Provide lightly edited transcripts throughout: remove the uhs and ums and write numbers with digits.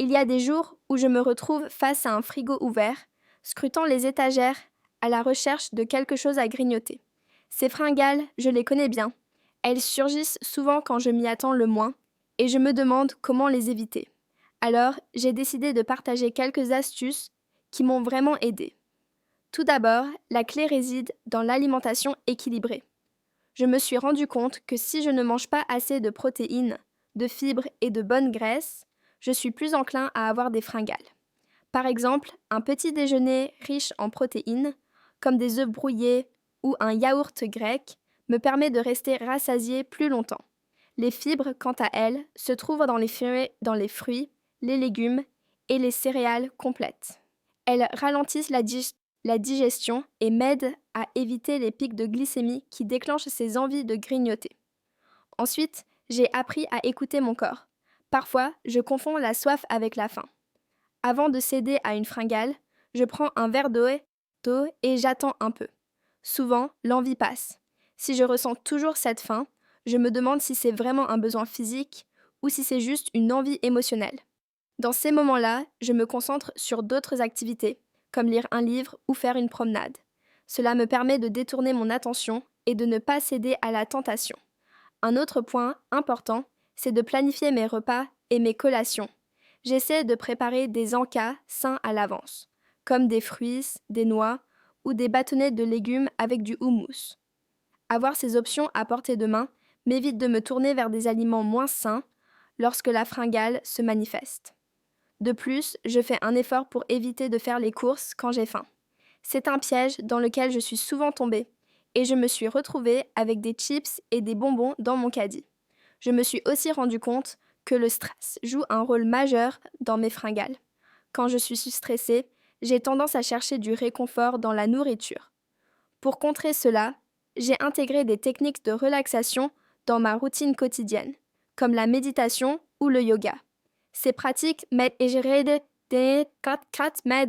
Il y a des jours où je me retrouve face à un frigo ouvert, scrutant les étagères à la recherche de quelque chose à grignoter. Ces fringales, je les connais bien. Elles surgissent souvent quand je m'y attends le moins, et je me demande comment les éviter. Alors, j'ai décidé de partager quelques astuces qui m'ont vraiment aidée. Tout d'abord, la clé réside dans l'alimentation équilibrée. Je me suis rendu compte que si je ne mange pas assez de protéines, de fibres et de bonnes graisses, je suis plus enclin à avoir des fringales. Par exemple, un petit déjeuner riche en protéines, comme des œufs brouillés ou un yaourt grec, me permet de rester rassasié plus longtemps. Les fibres, quant à elles, se trouvent dans les fruits, les légumes et les céréales complètes. Elles ralentissent la digestion et m'aident à éviter les pics de glycémie qui déclenchent ces envies de grignoter. Ensuite, j'ai appris à écouter mon corps. Parfois, je confonds la soif avec la faim. Avant de céder à une fringale, je prends un verre d'eau et j'attends un peu. Souvent, l'envie passe. Si je ressens toujours cette faim, je me demande si c'est vraiment un besoin physique ou si c'est juste une envie émotionnelle. Dans ces moments-là, je me concentre sur d'autres activités, comme lire un livre ou faire une promenade. Cela me permet de détourner mon attention et de ne pas céder à la tentation. Un autre point important, c'est de planifier mes repas et mes collations. J'essaie de préparer des encas sains à l'avance, comme des fruits, des noix ou des bâtonnets de légumes avec du houmous. Avoir ces options à portée de main m'évite de me tourner vers des aliments moins sains lorsque la fringale se manifeste. De plus, je fais un effort pour éviter de faire les courses quand j'ai faim. C'est un piège dans lequel je suis souvent tombée et je me suis retrouvée avec des chips et des bonbons dans mon caddie. Je me suis aussi rendu compte que le stress joue un rôle majeur dans mes fringales. Quand je suis stressée, j'ai tendance à chercher du réconfort dans la nourriture. Pour contrer cela, j'ai intégré des techniques de relaxation dans ma routine quotidienne, comme la méditation ou le yoga. Ces pratiques m'aident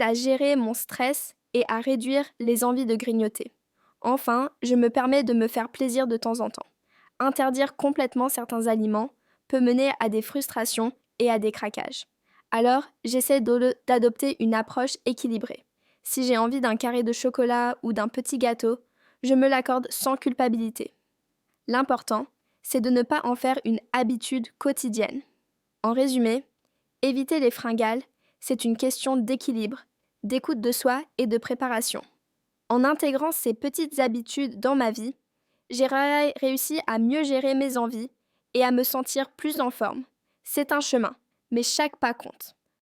à gérer mon stress et à réduire les envies de grignoter. Enfin, je me permets de me faire plaisir de temps en temps. Interdire complètement certains aliments peut mener à des frustrations et à des craquages. Alors, j'essaie d'adopter une approche équilibrée. Si j'ai envie d'un carré de chocolat ou d'un petit gâteau, je me l'accorde sans culpabilité. L'important, c'est de ne pas en faire une habitude quotidienne. En résumé, éviter les fringales, c'est une question d'équilibre, d'écoute de soi et de préparation. En intégrant ces petites habitudes dans ma vie, j'ai réussi à mieux gérer mes envies et à me sentir plus en forme. C'est un chemin, mais chaque pas compte.